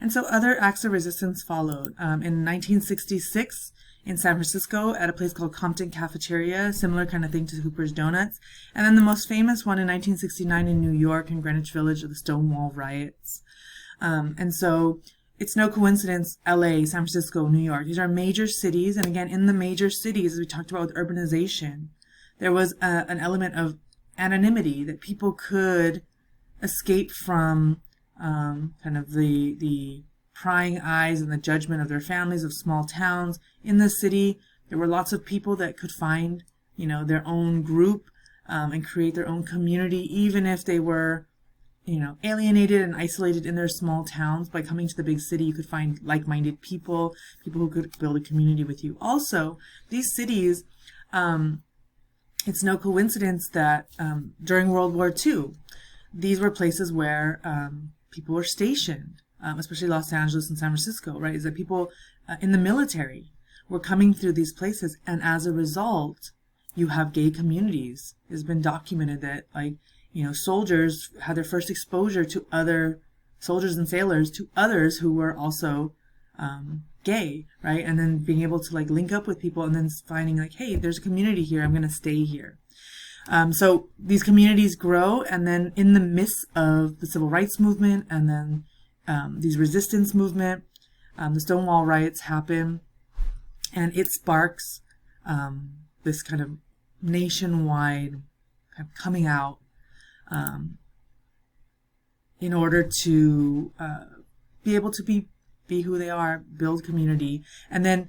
And so other acts of resistance followed. In 1966, in San Francisco, at a place called Compton Cafeteria, similar kind of thing to Hooper's Donuts. And then the most famous one in 1969 in New York, in Greenwich Village, of the Stonewall riots. And so it's no coincidence, LA, San Francisco, New York. These are major cities. And again, in the major cities, as we talked about with urbanization, there was an element of anonymity, that people could escape from kind of the prying eyes and the judgment of their families, of small towns. In the city, there were lots of people that could find, their own group and create their own community, even if they were, alienated and isolated in their small towns. By coming to the big city, you could find like-minded people who could build a community with you. Also, these cities, it's no coincidence that during World War II, these were places where people were stationed, especially Los Angeles and San Francisco, right? Is that people in the military were coming through these places, and as a result, you have gay communities. It's been documented that, soldiers had their first exposure to other soldiers and sailors, to others who were also gay, right? And then being able to link up with people, and then finding hey, there's a community here, I'm going to stay here. So these communities grow, and then in the midst of the civil rights movement, and then these resistance movement, the Stonewall riots happen, and it sparks this kind of nationwide kind of coming out in order to be able to be who they are, build community. And then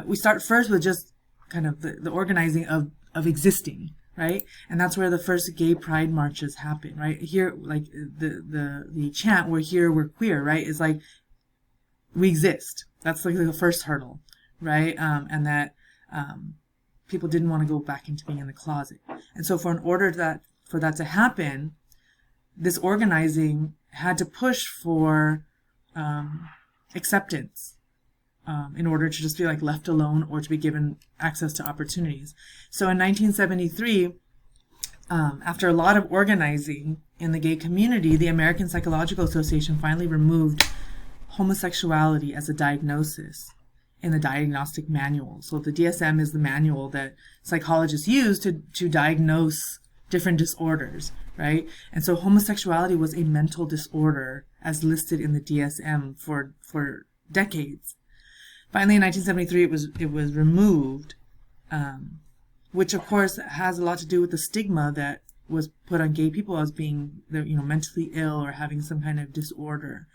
we start first with just kind of the organizing of existing, right? And that's where the first gay pride marches happen, right? Here, the chant, "We're here, we're queer," right? Is we exist. That's the first hurdle, right? And that people didn't want to go back into being in the closet. And so for that to happen, this organizing had to push for acceptance in order to just be left alone, or to be given access to opportunities. So in 1973, after a lot of organizing in the gay community, the American Psychological Association finally removed homosexuality as a diagnosis in the diagnostic manual. So the DSM is the manual that psychologists use to diagnose different disorders, right? And so homosexuality was a mental disorder as listed in the DSM for decades. Finally, in 1973, it was removed, which of course has a lot to do with the stigma that was put on gay people as being, mentally ill or having some kind of disorder.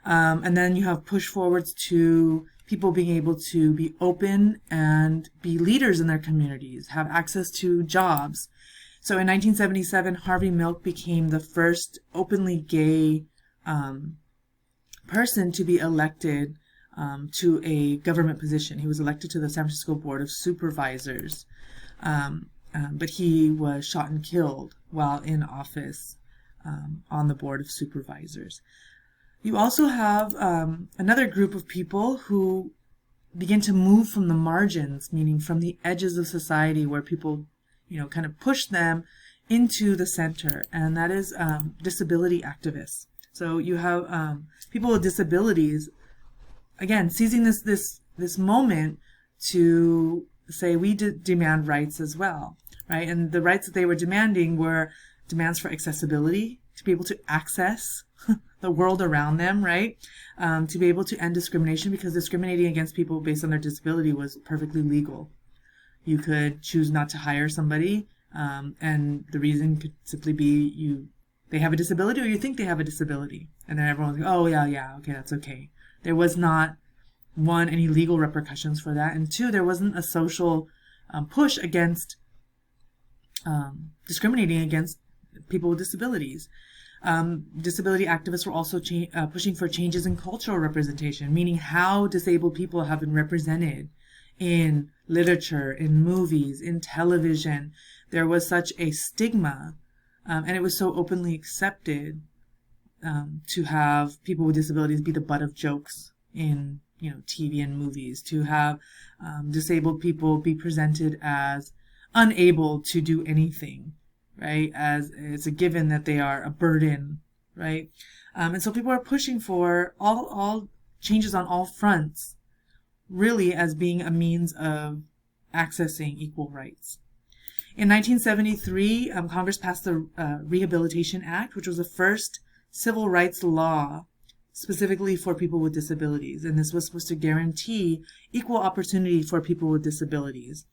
And then you have push forwards to people being able to be open and be leaders in their communities, have access to jobs. So in 1977, Harvey Milk became the first openly gay person to be elected to a government position. He was elected to the San Francisco Board of Supervisors, but he was shot and killed while in office on the Board of Supervisors. You also have another group of people who begin to move from the margins, meaning from the edges of society where people, kind of push them into the center, and that is disability activists. So you have people with disabilities, again, seizing this moment to say, we demand rights as well, right? And the rights that they were demanding were demands for accessibility, to be able to access the world around them, right? To be able to end discrimination, because discriminating against people based on their disability was perfectly legal. You could choose not to hire somebody, and the reason could simply be they have a disability, or you think they have a disability. And then everyone's like, oh, yeah, okay, that's okay. There was not, one, any legal repercussions for that, and two, there wasn't a social push against discriminating against people with disabilities. Disability activists were also pushing for changes in cultural representation, meaning how disabled people have been represented in literature, in movies, in television. There was such a stigma, and it was so openly accepted to have people with disabilities be the butt of jokes in TV and movies, to have disabled people be presented as unable to do anything, right? As it's a given that they are a burden, right? And so people are pushing for all changes on all fronts, really as being a means of accessing equal rights. In 1973, Congress passed the Rehabilitation Act, which was the first civil rights law specifically for people with disabilities. And this was supposed to guarantee equal opportunity for people with disabilities.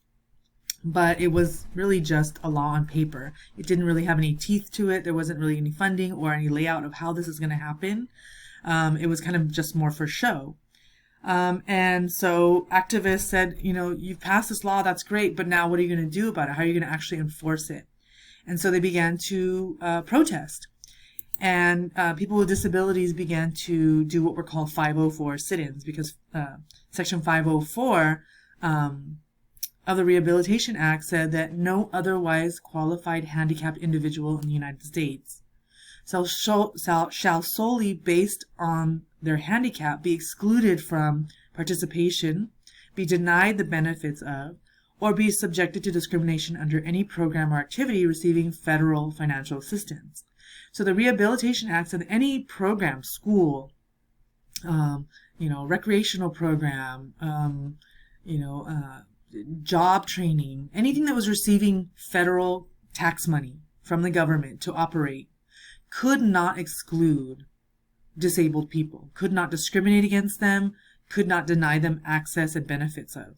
But it was really just a law on paper. It didn't really have any teeth to it. There wasn't really any funding or any layout of how this is going to happen. It was kind of just more for show. And so activists said, you've passed this law, that's great, but now what are you going to do about it? How are you going to actually enforce it? And so they began to protest. And people with disabilities began to do what were called 504 sit-ins, because Section 504 of the Rehabilitation Act said that no otherwise qualified handicapped individual in the United States shall solely based on their handicap be excluded from participation, be denied the benefits of, or be subjected to discrimination under any program or activity receiving federal financial assistance. So the Rehabilitation Act said any program, school, recreational program, job training, anything that was receiving federal tax money from the government to operate could not exclude disabled people, could not discriminate against them, could not deny them access and benefits of.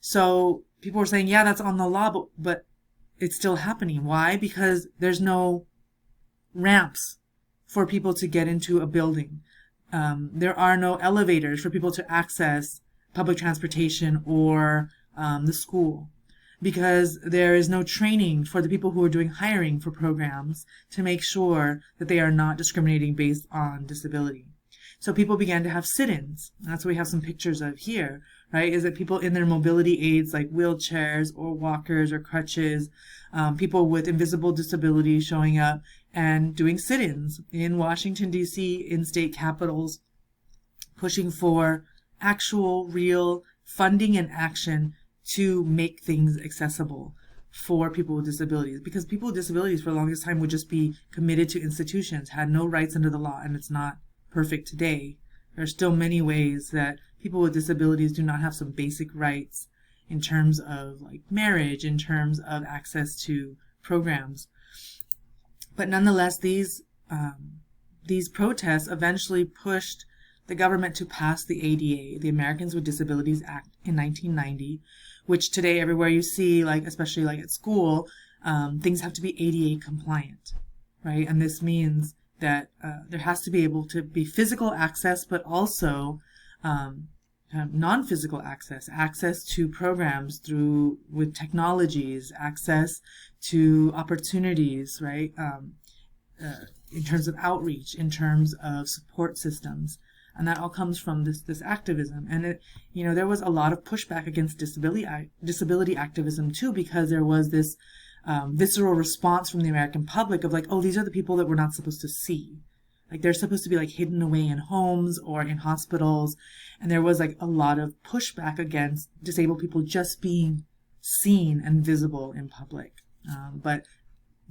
So people were saying, yeah, that's on the law, but it's still happening. Why? Because there's no ramps for people to get into a building. There are no elevators for people to access public transportation or the school, because there is no training for the people who are doing hiring for programs to make sure that they are not discriminating based on disability. So people began to have sit-ins. That's what we have some pictures of here, right? Is that people in their mobility aids like wheelchairs or walkers or crutches, people with invisible disabilities showing up and doing sit-ins in Washington, D.C., in state capitals, pushing for actual, real funding and action to make things accessible for people with disabilities. Because people with disabilities for the longest time would just be committed to institutions, had no rights under the law, and it's not perfect today. There are still many ways that people with disabilities do not have some basic rights in terms of like marriage, in terms of access to programs. But nonetheless, these protests eventually pushed the government to pass the ADA, the Americans with Disabilities Act, in 1990, which today everywhere you see, like especially like at school, things have to be ADA compliant, right? And this means that there has to be able to be physical access, but also non-physical access to programs with technologies, access to opportunities, right? In terms of outreach, in terms of support systems. And that all comes from this activism. And there was a lot of pushback against disability activism too, because there was this visceral response from the American public of like, oh, these are the people that we're not supposed to see. Like they're supposed to be like hidden away in homes or in hospitals. And there was like a lot of pushback against disabled people just being seen and visible in public. But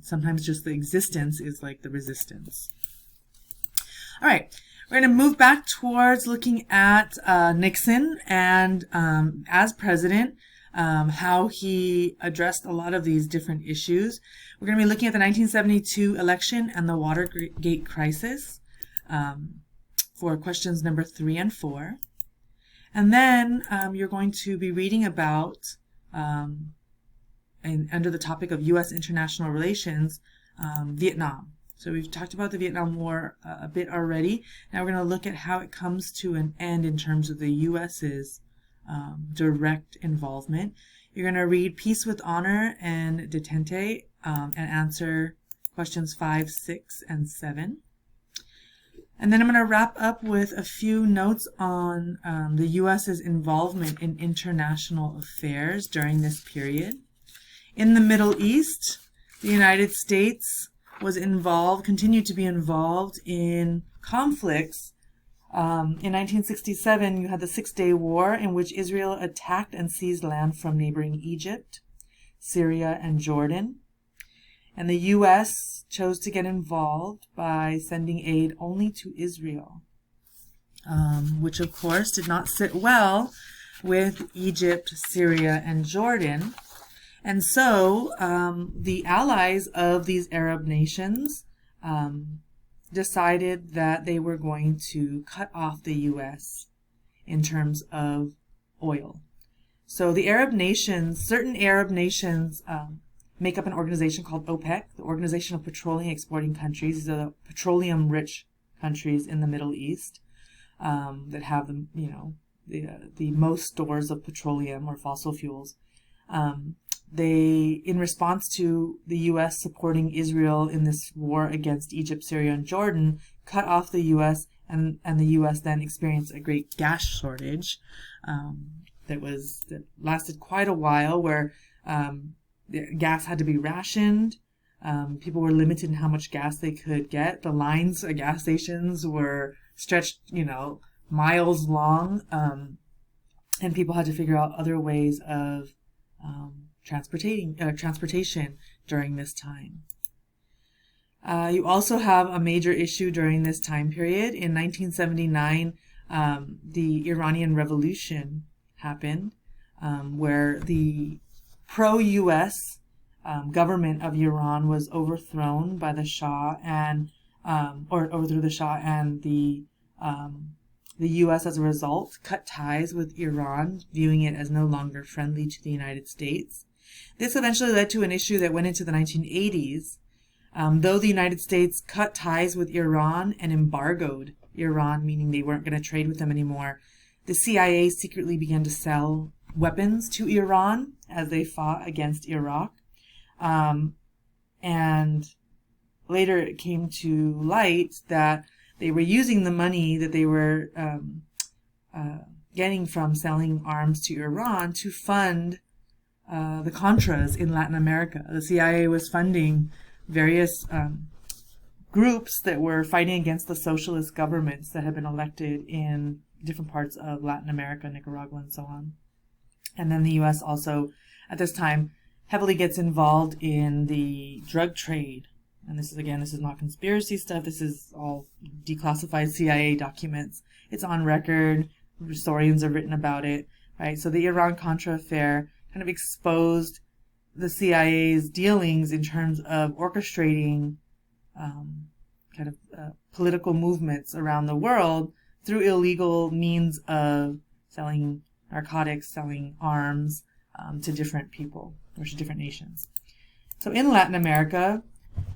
sometimes just the existence is like the resistance. All right. We're going to move back towards looking at Nixon and as president, how he addressed a lot of these different issues. We're going to be looking at the 1972 election and the Watergate crisis for questions number 3 and 4. And then you're going to be reading about, and under the topic of U.S. international relations, Vietnam. So we've talked about the Vietnam War a bit already. Now we're going to look at how it comes to an end in terms of the U.S.'s direct involvement. You're going to read Peace with Honor and Detente and answer questions 5, 6, and 7. And then I'm going to wrap up with a few notes on the U.S.'s involvement in international affairs during this period. In the Middle East, the United States was continued to be involved in conflicts. In 1967, you had the Six-Day War, in which Israel attacked and seized land from neighboring Egypt, Syria, and Jordan. And the U.S. chose to get involved by sending aid only to Israel, which of course did not sit well with Egypt, Syria, and Jordan. And so the allies of these Arab nations decided that they were going to cut off the U.S. in terms of oil. So the Arab nations, certain Arab nations make up an organization called OPEC, the Organization of Petroleum Exporting Countries. These are the petroleum-rich countries in the Middle East that have the most stores of petroleum or fossil fuels. They, in response to the U.S. supporting Israel in this war against Egypt, Syria, and Jordan, cut off the U.S. and the U.S. then experienced a great gas shortage that lasted quite a while, where the gas had to be rationed. People were limited in how much gas they could get. The lines at gas stations were stretched, miles long, and people had to figure out other ways of transportation during this time. You also have a major issue during this time period. In 1979, the Iranian Revolution happened, where the pro-U.S. Government of Iran was overthrown by the Shah, and overthrew the Shah, and the U.S. as a result cut ties with Iran, viewing it as no longer friendly to the United States. This eventually led to an issue that went into the 1980s. Though the United States cut ties with Iran and embargoed Iran, meaning they weren't going to trade with them anymore, the CIA secretly began to sell weapons to Iran as they fought against Iraq. And later it came to light that they were using the money that they were getting from selling arms to Iran to fund the Contras in Latin America. The CIA was funding various groups that were fighting against the socialist governments that had been elected in different parts of Latin America, Nicaragua, and so on. And then the U.S. also, at this time, heavily gets involved in the drug trade. And this is not conspiracy stuff. This is all declassified CIA documents. It's on record. Historians have written about it, right? So the Iran-Contra affair kind of exposed the CIA's dealings in terms of orchestrating political movements around the world through illegal means of selling narcotics, selling arms to different people or to different nations. So in Latin America,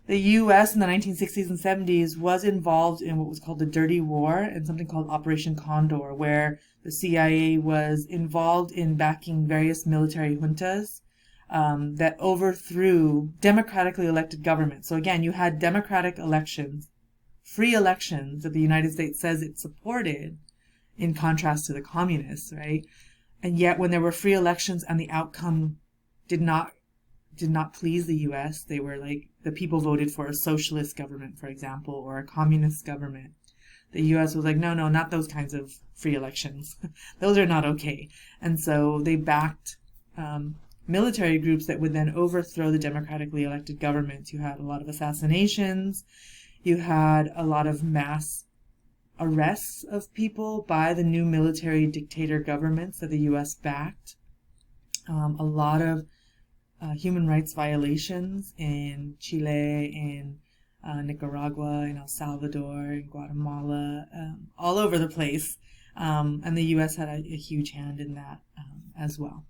the U.S. in the 1960s and 70s was involved in what was called the Dirty War and something called Operation Condor, where the CIA was involved in backing various military juntas that overthrew democratically elected governments. So again, you had democratic elections, free elections that the United States says it supported, in contrast to the communists, right? And yet when there were free elections and the outcome did not please the U.S., they were like, the people voted for a socialist government, for example, or a communist government. The U.S. was like, no, not those kinds of free elections. Those are not okay. And so they backed military groups that would then overthrow the democratically elected governments. You had a lot of assassinations. You had a lot of mass arrests of people by the new military dictator governments that the U.S. backed. A lot of human rights violations in Chile, in Nicaragua, in El Salvador, in Guatemala, all over the place. And the U.S. had a huge hand in that as well.